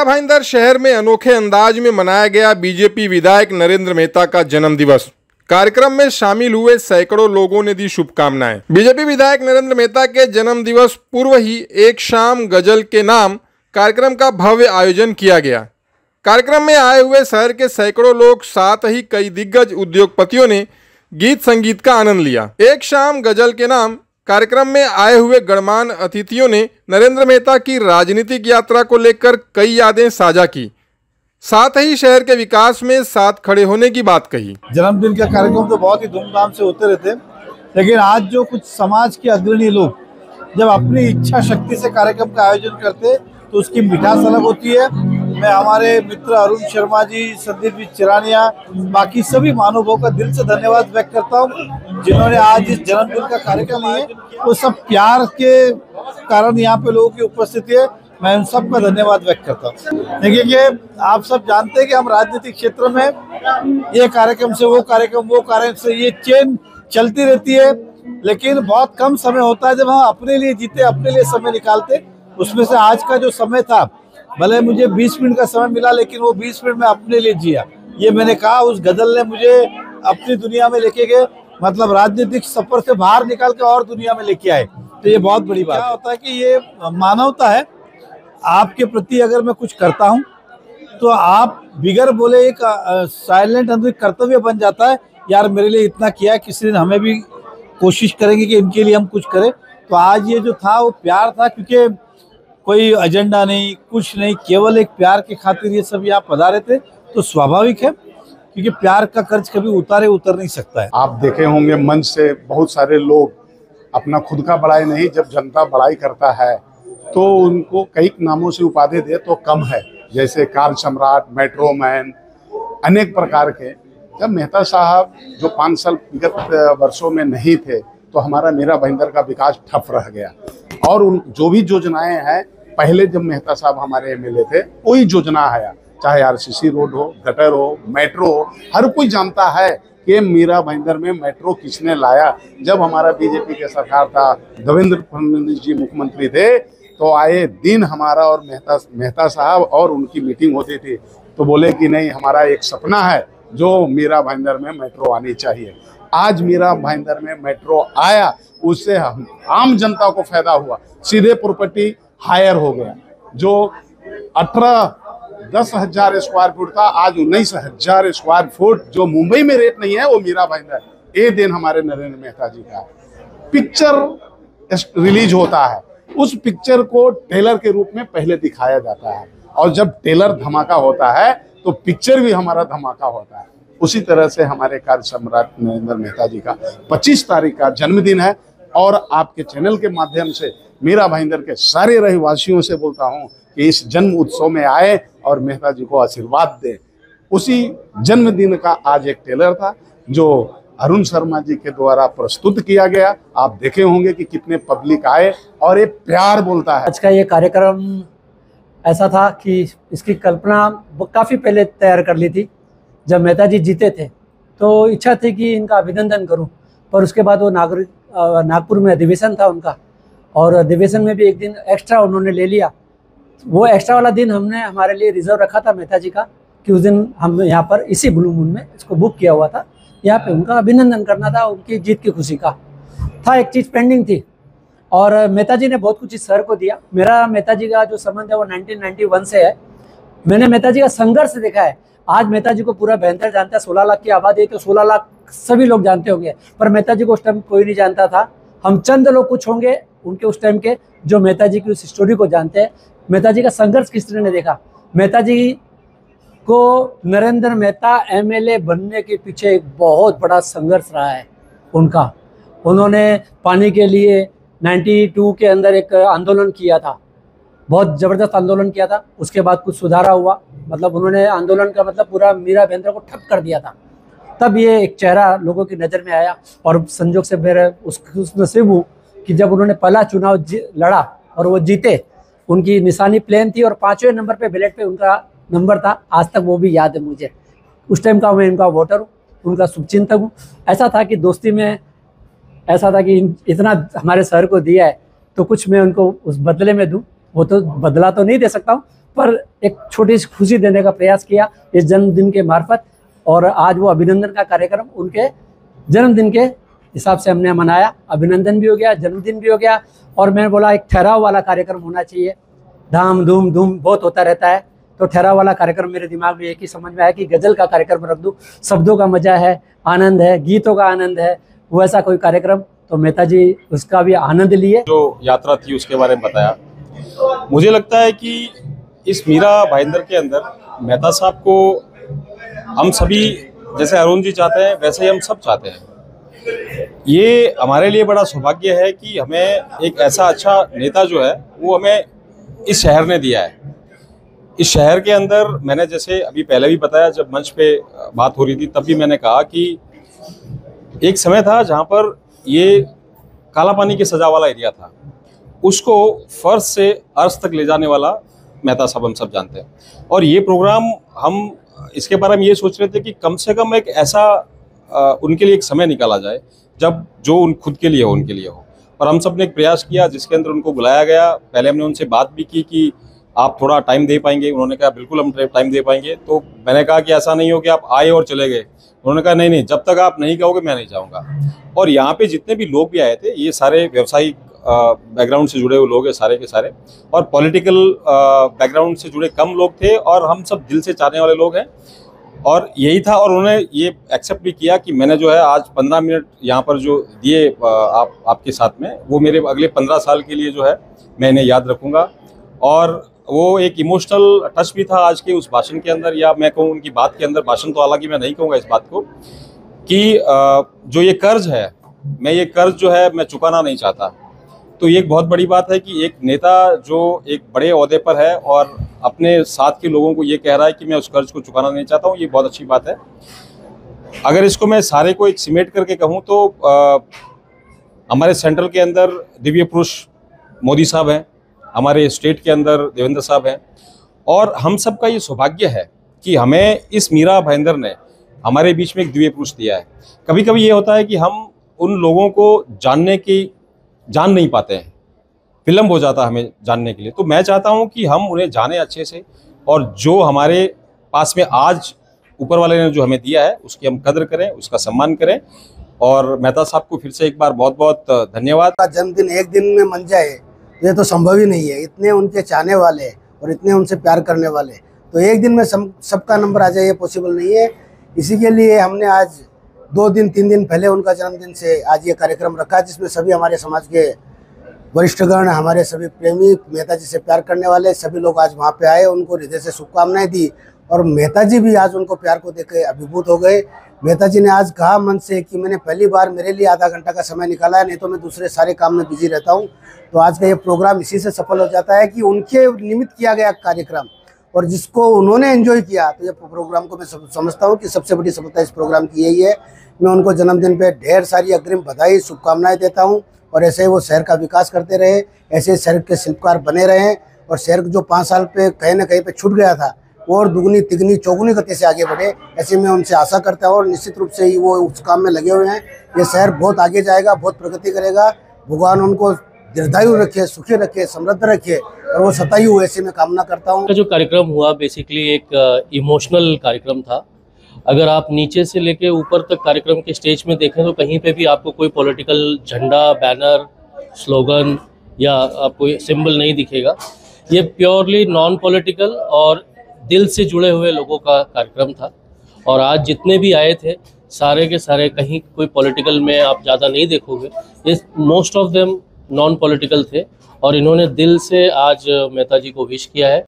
मीरा भाईंदर शहर में अनोखे अंदाज में मनाया गया बीजेपी विधायक नरेंद्र मेहता का जन्म दिवस। कार्यक्रम में शामिल हुए सैकड़ों लोगों ने दी शुभकामनाएं। बीजेपी विधायक नरेंद्र मेहता के जन्म दिवस पूर्व ही एक शाम गजल के नाम कार्यक्रम का भव्य आयोजन किया गया। कार्यक्रम में आए हुए शहर के सैकड़ों लोग, साथ ही कई दिग्गज उद्योगपतियों ने गीत संगीत का आनंद लिया। एक शाम गजल के नाम कार्यक्रम में आए हुए गणमान्य अतिथियों ने नरेंद्र मेहता की राजनीतिक यात्रा को लेकर कई यादें साझा की, साथ ही शहर के विकास में साथ खड़े होने की बात कही। जन्मदिन का कार्यक्रम तो बहुत ही धूमधाम से होते रहते, लेकिन आज जो कुछ समाज के अग्रणी लोग जब अपनी इच्छा शक्ति से कार्यक्रम का आयोजन करते तो उसकी मिठास अलग होती है। मैं हमारे मित्र अरुण शर्मा जी, संदीप जी चिरानिया, बाकी सभी महानुभावों का दिल से धन्यवाद व्यक्त करता हूँ जिन्होंने आज इस जन्मदिन का कार्यक्रम लिए। वो सब प्यार के कारण यहाँ पे लोगों की उपस्थिति है, मैं उन सबका धन्यवाद व्यक्त करता हूँ। देखिए कि आप सब जानते हैं कि हम राजनीतिक क्षेत्र में ये कार्यक्रम से वो कार्यक्रम से ये चेन चलती रहती है, लेकिन बहुत कम समय होता है जब हम अपने लिए जीते, अपने लिए समय निकालते। उसमें से आज का जो समय था, भले मुझे 20 मिनट का समय मिला, लेकिन वो 20 मिनट में अपने लिए जिया। ये मैंने कहा, उस गजल ने मुझे अपनी दुनिया में लेके गए, मतलब राजनीतिक सफर से बाहर निकाल के और दुनिया में लेके आए। तो ये बहुत बड़ी बात होता है कि ये मानवता है। आपके प्रति अगर मैं कुछ करता हूँ तो आप बिगर बोले एक साइलेंट अंदर कर्तव्य बन जाता है, यार मेरे लिए इतना किया, किसी दिन हमें भी कोशिश करेंगे कि इनके लिए हम कुछ करें। तो आज ये जो था वो प्यार था, क्योंकि कोई एजेंडा नहीं, कुछ नहीं, केवल एक प्यार के खातिर ये सब यहाँ पधारे थे। तो स्वाभाविक है, क्योंकि प्यार का कर्ज कभी उतर नहीं सकता है। आप देखे होंगे मंच से बहुत सारे लोग अपना खुद का बड़ाई नहीं, जब जनता बड़ाई करता है तो उनको कई नामों से उपाधि दे तो कम है, जैसे कार सम्राट, मेट्रो मैन, अनेक प्रकार के। जब मेहता साहब जो 5 साल विगत वर्षों में नहीं थे तो हमारा मीरा भाईंदर का विकास ठप रह गया। और उन जो भी योजनाएं हैं, पहले जब मेहता साहब हमारे एमएलए थे कोई योजना आया, चाहे आरसीसी रोड हो, गटर हो, मेट्रो हो, हर कोई जानता है कि मीरा भाईंदर में मेट्रो किसने लाया। जब हमारा बीजेपी के सरकार था, देवेंद्र फडणवीस जी मुख्यमंत्री थे, तो आए दिन हमारा और मेहता साहब और उनकी मीटिंग होती थी, तो बोले कि नहीं, हमारा एक सपना है जो मीरा भाईंदर में मेट्रो आनी चाहिए। आज मीरा भाईंदर में मेट्रो आया, उससे हम आम जनता को फायदा हुआ। सीधे प्रॉपर्टी हायर हो गया, जो 10,000 स्क्वायर फुट था आज 19,000 स्क्वायर फुट। जो मुंबई में रेट नहीं है वो मीरा भाईंदर। ये दिन हमारे नरेंद्र मेहता जी का। पिक्चर रिलीज होता है, उस पिक्चर को ट्रेलर के रूप में पहले दिखाया जाता है, और जब ट्रेलर धमाका होता है तो पिक्चर भी हमारा धमाका होता है। उसी तरह से हमारे कार्य सम्राट नरेंद्र मेहता जी का 25 तारीख का जन्मदिन है, और आपके चैनल के माध्यम से मीरा भाईंदर के सारे रहवासियों से बोलता हूं कि इस जन्म उत्सव में आए और मेहता जी को आशीर्वाद दें। उसी जन्मदिन का आज एक ट्रेलर था जो अरुण शर्मा जी के द्वारा प्रस्तुत किया गया। आप देखे होंगे कि कितने पब्लिक आए और ये प्यार बोलता है। आज का ये कार्यक्रम ऐसा था कि इसकी कल्पना काफ़ी पहले तैयार कर ली थी। जब मेहता जी जीते थे तो इच्छा थी कि इनका अभिनंदन करूं, पर उसके बाद वो नागपुर में अधिवेशन था उनका, और अधिवेशन में भी एक दिन एक्स्ट्रा उन्होंने ले लिया। वो एक्स्ट्रा वाला दिन हमने हमारे लिए रिजर्व रखा था मेहता जी का, कि उस दिन हम यहाँ पर इसी ब्लू मून में इसको बुक किया हुआ था। यहाँ पे उनका अभिनंदन करना था, उनकी जीत की खुशी का था। एक चीज़ पेंडिंग थी, और मेहता जी ने बहुत कुछ इस शहर को दिया। मेरा मेहता जी का जो संबंध है वो 1991 से है। मैंने मेहता जी का संघर्ष देखा है। आज मेहता जी को पूरा बेहतर जानता है। 16 लाख की आबादी है तो 16 लाख सभी लोग जानते होंगे, पर मेहता जी को उस टाइम कोई नहीं जानता था। हम चंद लोग कुछ होंगे उनके उस टाइम के जो मेहता जी की उस स्टोरी को जानते हैं। मेहता जी का संघर्ष किस तरह ने देखा। मेहता जी को नरेंद्र मेहता एमएलए बनने के पीछे एक बहुत बड़ा संघर्ष रहा है उनका। उन्होंने पानी के लिए 92 के अंदर एक आंदोलन किया था, बहुत ज़बरदस्त आंदोलन किया था। उसके बाद कुछ सुधारा हुआ, मतलब उन्होंने आंदोलन का मतलब पूरा मीरा भाईंदर को ठप कर दिया था। तब ये एक चेहरा लोगों की नज़र में आया, और संजोग से मेरे उस नसीब हूँ कि जब उन्होंने पहला चुनाव लड़ा और वो जीते, उनकी निशानी प्लेन थी और 5वें नंबर पे बैलेट पे उनका नंबर था। आज तक वो भी याद है मुझे। उस टाइम का मैं इनका वोटर हूँ, उनका शुभचिंतक हूँ। ऐसा था कि दोस्ती में ऐसा था कि इतना हमारे शहर को दिया है तो कुछ मैं उनको उस बदले में दूँ। वो तो बदला तो नहीं दे सकता हूँ, पर एक छोटी सी खुशी देने का प्रयास किया इस जन्मदिन के मार्फत। और आज वो अभिनंदन का कार्यक्रम उनके जन्मदिन के हिसाब से हमने मनाया। अभिनंदन भी हो गया, जन्मदिन भी हो गया। और मैंने बोला एक ठहराव वाला कार्यक्रम होना चाहिए, धाम धूम धूम बहुत होता रहता है, तो ठहराव वाला कार्यक्रम मेरे दिमाग में एक ही समझ में आया कि गज़ल का कार्यक्रम रख दूँ। शब्दों का मजा है, आनंद है, गीतों का आनंद है, वैसा कोई कार्यक्रम। तो मेहता जी उसका भी आनंद लिए। जो यात्रा थी उसके बारे में बताया। मुझे लगता है कि इस मीरा भाईंदर के अंदर मेहता साहब को हम सभी, जैसे अरुण जी चाहते हैं वैसे ही हम सब चाहते हैं। ये हमारे लिए बड़ा सौभाग्य है कि हमें एक ऐसा अच्छा नेता जो है वो हमें इस शहर ने दिया है। इस शहर के अंदर मैंने जैसे अभी पहले भी बताया, जब मंच पे बात हो रही थी तब भी मैंने कहा कि एक समय था जहाँ पर ये काला पानी की सजा वाला एरिया था, उसको फर्श से अर्श तक ले जाने वाला मेहता साहब हम सब जानते हैं। और ये प्रोग्राम हम इसके बारे में ये सोच रहे थे कि कम से कम एक ऐसा उनके लिए एक समय निकाला जाए जब जो उन खुद के लिए हो, उनके लिए हो। और हम सब ने एक प्रयास किया जिसके अंदर उनको बुलाया गया। पहले हमने उनसे बात भी की कि आप थोड़ा टाइम दे पाएंगे। उन्होंने कहा बिल्कुल हम टाइम दे पाएंगे। तो मैंने कहा कि ऐसा नहीं हो कि आप आए और चले गए। उन्होंने कहा नहीं, जब तक आप नहीं कहोगे मैं नहीं जाऊँगा। और यहाँ पे जितने भी लोग भी आए थे ये सारे व्यवसायिक बैकग्राउंड से जुड़े हुए लोग हैं सारे के सारे, और पॉलिटिकल बैकग्राउंड से जुड़े कम लोग थे, और हम सब दिल से चाहने वाले लोग हैं। और यही था, और उन्होंने ये एक्सेप्ट भी किया कि मैंने जो है आज 15 मिनट यहाँ पर जो दिए आपके साथ में, वो मेरे अगले 15 साल के लिए जो है मैं इन्हें याद रखूँगा। और वो एक इमोशनल टच भी था आज के उस भाषण के अंदर, या मैं कहूँ उनकी बात के अंदर। भाषण तो हालांकि मैं नहीं कहूँगा इस बात को कि जो ये कर्ज है, मैं ये कर्ज जो है मैं चुकाना नहीं चाहता। तो ये एक बहुत बड़ी बात है कि एक नेता जो एक बड़े ओहदे पर है और अपने साथ के लोगों को ये कह रहा है कि मैं उस कर्ज को चुकाना नहीं चाहता हूँ, ये बहुत अच्छी बात है। अगर इसको मैं सारे को एक सिमेट करके कहूँ तो हमारे सेंट्रल के अंदर दिव्य पुरुष मोदी साहब हैं, हमारे स्टेट के अंदर देवेंद्र साहब हैं, और हम सब का ये सौभाग्य है कि हमें इस मीरा भाईंदर ने हमारे बीच में एक दिव्य पुरुष दिया है। कभी कभी ये होता है कि हम उन लोगों को जान नहीं पाते हैं, विलम्ब हो जाता है हमें जानने के लिए। तो मैं चाहता हूं कि हम उन्हें जाने अच्छे से, और जो हमारे पास में आज ऊपर वाले ने जो हमें दिया है उसकी हम कदर करें, उसका सम्मान करें। और मेहता साहब को फिर से एक बार बहुत बहुत धन्यवाद। जन्मदिन एक दिन में मन जाए ये तो संभव ही नहीं है। इतने उनके चाहने वाले और इतने उनसे प्यार करने वाले, तो एक दिन में सबका नंबर आ जाए ये पॉसिबल नहीं है। इसी के लिए हमने आज 2 दिन 3 दिन पहले उनका जन्मदिन से आज ये कार्यक्रम रखा, जिसमें सभी हमारे समाज के वरिष्ठगण, हमारे सभी प्रेमी, मेहता जी से प्यार करने वाले सभी लोग आज वहाँ पे आए, उनको हृदय से शुभकामनाएं दी। और मेहता जी भी आज उनको प्यार को देख के अभिभूत हो गए। मेहता जी ने आज कहा मन से कि मैंने पहली बार मेरे लिए आधा घंटा का समय निकाला है, नहीं तो मैं दूसरे सारे काम में बिजी रहता हूँ। तो आज का ये प्रोग्राम इसी से सफल हो जाता है कि उनके निमित्त किया गया कार्यक्रम, और जिसको उन्होंने एंजॉय किया। तो ये प्रोग्राम को मैं समझता हूँ कि सबसे बड़ी सफलता इस प्रोग्राम की यही है। मैं उनको जन्मदिन पे ढेर सारी अग्रिम बधाई, शुभकामनाएं देता हूँ, और ऐसे ही वो शहर का विकास करते रहे, ऐसे शहर के शिल्पकार बने रहे, और शहर जो 5 साल पे कहीं ना कहीं पे छूट गया था वो और दुगनी तिगनी चौगुनी गति से आगे बढ़े, ऐसे मैं उनसे आशा करता हूँ। और निश्चित रूप से ही वो उस काम में लगे हुए हैं। ये शहर बहुत आगे जाएगा, बहुत प्रगति करेगा। भगवान उनको दीर्घायु रखे, सुखी रखे, समृद्ध रखे, और वो सतायु ऐसे में कामना करता हूँ। जो कार्यक्रम हुआ बेसिकली एक इमोशनल कार्यक्रम था। अगर आप नीचे से लेके ऊपर तक कार्यक्रम के स्टेज में देखें तो कहीं पे भी आपको कोई पॉलिटिकल झंडा, बैनर, स्लोगन या आपको सिंबल नहीं दिखेगा। ये प्योरली नॉन पॉलिटिकल और दिल से जुड़े हुए लोगों का कार्यक्रम था। और आज जितने भी आए थे सारे के सारे, कहीं कोई पॉलिटिकल में आप ज़्यादा नहीं देखोगे, ये most of them non political थे, और इन्होंने दिल से आज मेहता जी को विश किया है।